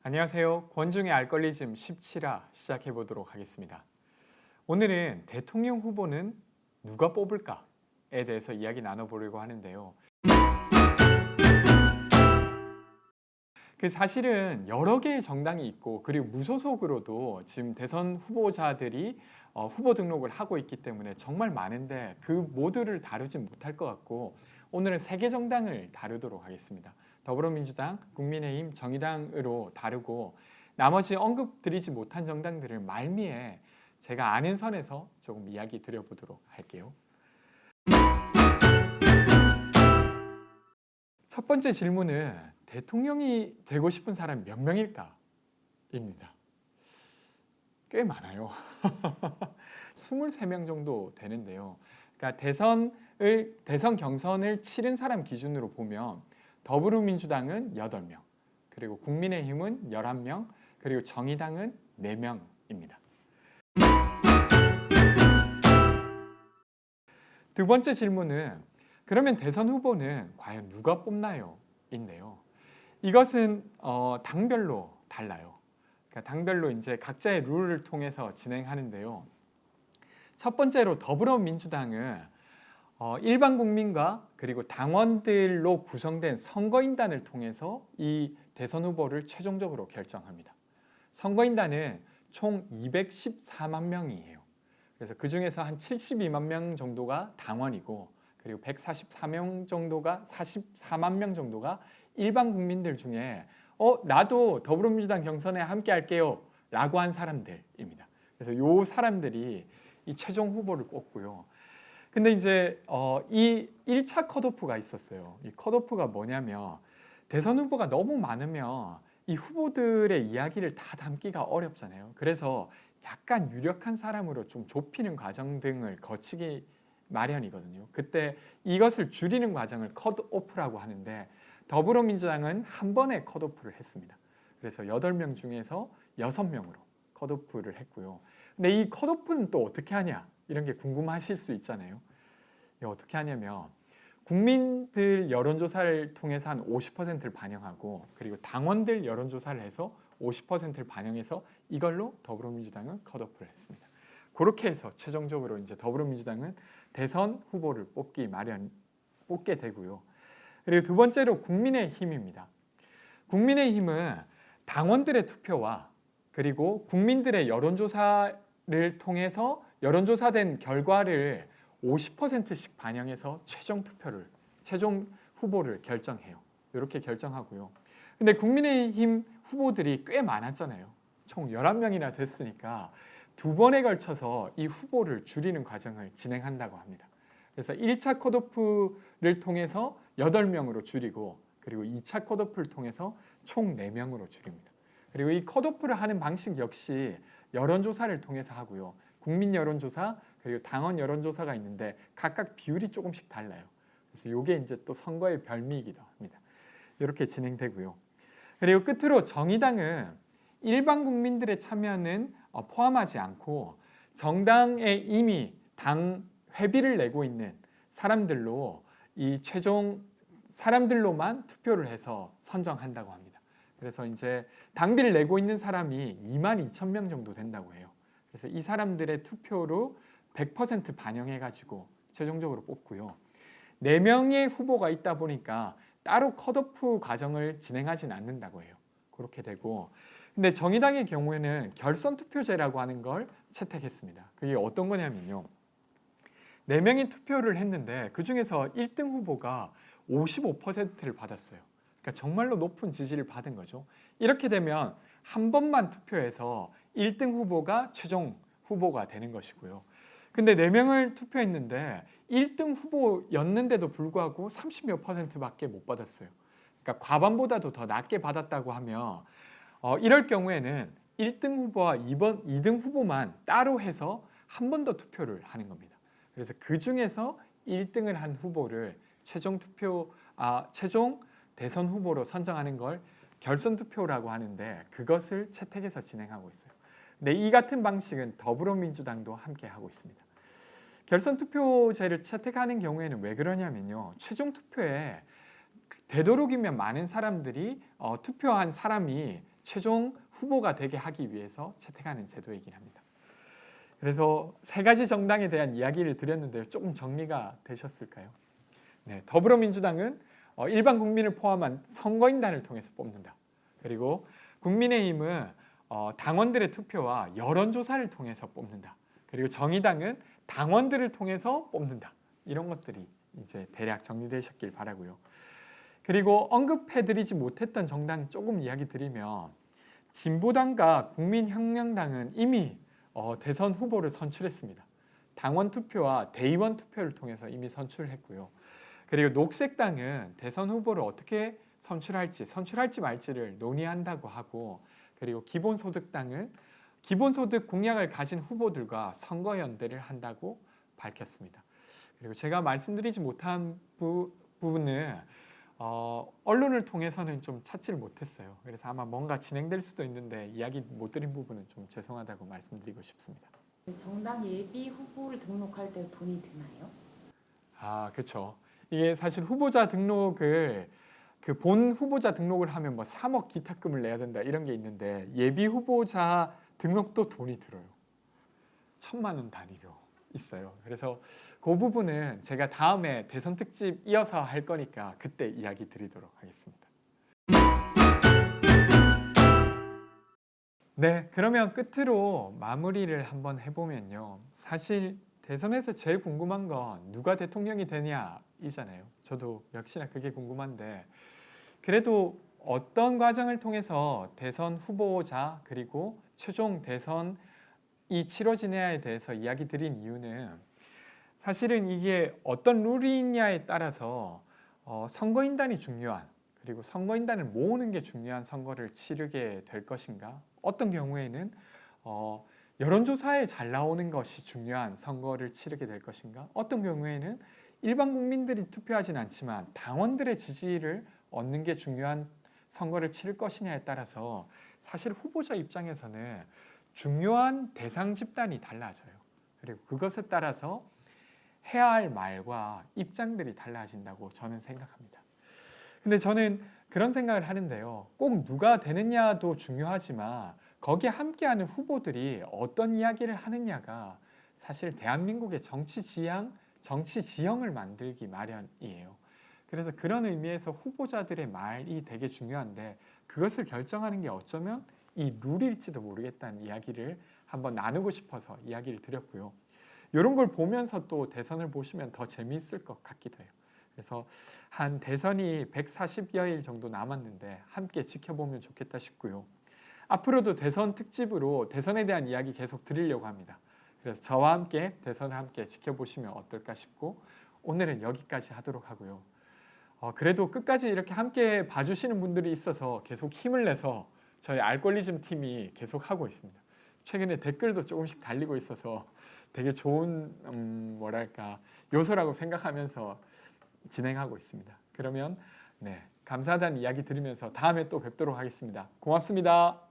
안녕하세요. 권중의 알고리즘 17화 시작해 보도록 하겠습니다. 오늘은 대통령 후보는 누가 뽑을까에 대해서 이야기 나눠보려고 하는데요. 사실은 여러 개의 정당이 있고 그리고 무소속으로도 지금 대선 후보자들이 후보 등록을 하고 있기 때문에 정말 많은데 그 모두를 다루진 못할 것 같고 오늘은 3개 정당을 다루도록 하겠습니다. 더불어민주당, 국민의힘, 정의당으로 다루고 나머지 언급드리지 못한 정당들을 말미에 제가 아는 선에서 조금 이야기 드려보도록 할게요. 첫 번째 질문은 대통령이 되고 싶은 사람이 몇 명일까? 입니다. 꽤 많아요. 23명 정도 되는데요. 그러니까 대선 경선을 치른 사람 기준으로 보면 더불어민주당은 8명, 그리고 국민의힘은 11명, 그리고 정의당은 4명입니다. 두 번째 질문은 그러면 대선 후보는 과연 누가 뽑나요? 인데요. 이것은 당별로 달라요. 그러니까 당별로 이제 각자의 룰을 통해서 진행하는데요. 첫 번째로 더불어민주당은 일반 국민과 그리고 당원들로 구성된 선거인단을 통해서 이 대선 후보를 최종적으로 결정합니다. 선거인단은 총 214만 명이에요. 그래서 그 중에서 한 72만 명 정도가 당원이고 그리고 144명 정도가 44만 명 정도가 일반 국민들 중에 나도 더불어민주당 경선에 함께 할게요 라고 한 사람들입니다. 그래서 이 사람들이 이 최종 후보를 뽑고요. 근데 이제 이 1차 컷오프가 있었어요. 이 컷오프가 뭐냐면 대선 후보가 너무 많으면 이 후보들의 이야기를 다 담기가 어렵잖아요. 그래서 약간 유력한 사람으로 좀 좁히는 과정 등을 거치기 마련이거든요. 그때 이것을 줄이는 과정을 컷오프라고 하는데 더불어민주당은 한 번에 컷오프를 했습니다. 그래서 8명 중에서 6명으로 컷오프를 했고요. 근데 이 컷오프는 또 어떻게 하냐? 이런 게 궁금하실 수 있잖아요. 어떻게 하냐면 국민들 여론조사를 통해서 한 50%를 반영하고 그리고 당원들 여론조사를 해서 50%를 반영해서 이걸로 더불어민주당은 컷오프를 했습니다. 그렇게 해서 최종적으로 이제 더불어민주당은 대선 후보를 뽑게 되고요. 그리고 두 번째로 국민의힘입니다. 국민의힘은 당원들의 투표와 그리고 국민들의 여론조사를 통해서 여론조사된 결과를 50%씩 반영해서 최종 후보를 결정해요. 이렇게 결정하고요. 근데 국민의힘 후보들이 꽤 많았잖아요. 총 11명이나 됐으니까 두 번에 걸쳐서 이 후보를 줄이는 과정을 진행한다고 합니다. 그래서 1차 컷오프를 통해서 8명으로 줄이고 그리고 2차 컷오프를 통해서 총 4명으로 줄입니다. 그리고 이 컷오프를 하는 방식 역시 여론조사를 통해서 하고요. 국민 여론조사 그리고 당원 여론조사가 있는데 각각 비율이 조금씩 달라요. 그래서 이게 이제 또 선거의 별미이기도 합니다. 이렇게 진행되고요. 그리고 끝으로 정의당은 일반 국민들의 참여는 포함하지 않고 정당에 이미 당 회비를 내고 있는 사람들로 이 최종 사람들로만 투표를 해서 선정한다고 합니다. 그래서 이제 당비를 내고 있는 사람이 22,000명 정도 된다고 해요. 그래서 이 사람들의 투표로 100% 반영해가지고 최종적으로 뽑고요. 4명의 후보가 있다 보니까 따로 컷오프 과정을 진행하진 않는다고 해요. 그렇게 되고 근데 정의당의 경우에는 결선 투표제라고 하는 걸 채택했습니다. 그게 어떤 거냐면요. 4명이 투표를 했는데 그 중에서 1등 후보가 55%를 받았어요. 그러니까 정말로 높은 지지를 받은 거죠. 이렇게 되면 한 번만 투표해서 1등 후보가 최종 후보가 되는 것이고요. 근데 4명을 투표했는데 1등 후보였는데도 불구하고 30몇 %밖에 못 받았어요. 그러니까 과반보다도 더 낮게 받았다고 하면 이럴 경우에는 1등 후보와 2등 후보만 따로 해서 한 번 더 투표를 하는 겁니다. 그래서 그 중에서 1등을 한 후보를 최종 대선 후보로 선정하는 걸 결선 투표라고 하는데 그것을 채택해서 진행하고 있어요. 근데 이 같은 방식은 더불어민주당도 함께 하고 있습니다. 결선 투표제를 채택하는 경우에는 왜 그러냐면요. 최종 투표에 되도록이면 많은 사람들이 투표한 사람이 최종 후보가 되게 하기 위해서 채택하는 제도이긴 합니다. 그래서 세 가지 정당에 대한 이야기를 드렸는데요. 조금 정리가 되셨을까요? 네, 더불어민주당은 일반 국민을 포함한 선거인단을 통해서 뽑는다. 그리고 국민의힘은 당원들의 투표와 여론조사를 통해서 뽑는다. 그리고 정의당은 당원들을 통해서 뽑는다. 이런 것들이 이제 대략 정리되셨길 바라고요. 그리고 언급해드리지 못했던 정당 조금 이야기 드리면 진보당과 국민혁명당은 이미 대선 후보를 선출했습니다. 당원 투표와 대의원 투표를 통해서 이미 선출했고요. 그리고 녹색당은 대선 후보를 어떻게 선출할지 말지를 논의한다고 하고, 그리고 기본소득당은 기본소득 공약을 가진 후보들과 선거연대를 한다고 밝혔습니다. 그리고 제가 말씀드리지 못한 부분은 언론을 통해서는 좀 찾지를 못했어요. 그래서 아마 뭔가 진행될 수도 있는데 이야기 못 드린 부분은 좀 죄송하다고 말씀드리고 싶습니다. 정당 예비 후보를 등록할 때 돈이 드나요? 그렇죠. 이게 사실 후보자 등록을 본 후보자 등록을 하면 뭐 3억 기탁금을 내야 된다 이런 게 있는데 예비 후보자 등록도 돈이 들어요. 1,000만 원 단위로 있어요. 그래서 그 부분은 제가 다음에 대선 특집 이어서 할 거니까 그때 이야기 드리도록 하겠습니다. 네, 그러면 끝으로 마무리를 한번 해보면요. 사실 대선에서 제일 궁금한 건 누가 대통령이 되냐이잖아요. 저도 역시나 그게 궁금한데, 그래도 어떤 과정을 통해서 대선 후보자 그리고 최종 대선이 치러지냐에 대해서 이야기 드린 이유는 사실은 이게 어떤 룰이냐에 따라서 선거인단이 중요한, 그리고 선거인단을 모으는 게 중요한 선거를 치르게 될 것인가, 어떤 경우에는 여론조사에 잘 나오는 것이 중요한 선거를 치르게 될 것인가, 어떤 경우에는 일반 국민들이 투표하진 않지만 당원들의 지지를 얻는 게 중요한 선거를 치를 것이냐에 따라서 사실 후보자 입장에서는 중요한 대상 집단이 달라져요. 그리고 그것에 따라서 해야 할 말과 입장들이 달라진다고 저는 생각합니다. 근데 저는 그런 생각을 하는데요. 꼭 누가 되느냐도 중요하지만 거기에 함께하는 후보들이 어떤 이야기를 하느냐가 사실 대한민국의 정치 지형을 만들기 마련이에요. 그래서 그런 의미에서 후보자들의 말이 되게 중요한데 그것을 결정하는 게 어쩌면 이 룰일지도 모르겠다는 이야기를 한번 나누고 싶어서 이야기를 드렸고요. 이런 걸 보면서 또 대선을 보시면 더 재미있을 것 같기도 해요. 그래서 한 대선이 140여일 정도 남았는데 함께 지켜보면 좋겠다 싶고요. 앞으로도 대선 특집으로 대선에 대한 이야기 계속 드리려고 합니다. 그래서 저와 함께 대선을 함께 지켜보시면 어떨까 싶고 오늘은 여기까지 하도록 하고요. 그래도 끝까지 이렇게 함께 봐주시는 분들이 있어서 계속 힘을 내서 저희 알고리즘 팀이 계속 하고 있습니다. 최근에 댓글도 조금씩 달리고 있어서 되게 좋은 요소라고 생각하면서 진행하고 있습니다. 그러면 감사하다는 이야기 드리면서 다음에 또 뵙도록 하겠습니다. 고맙습니다.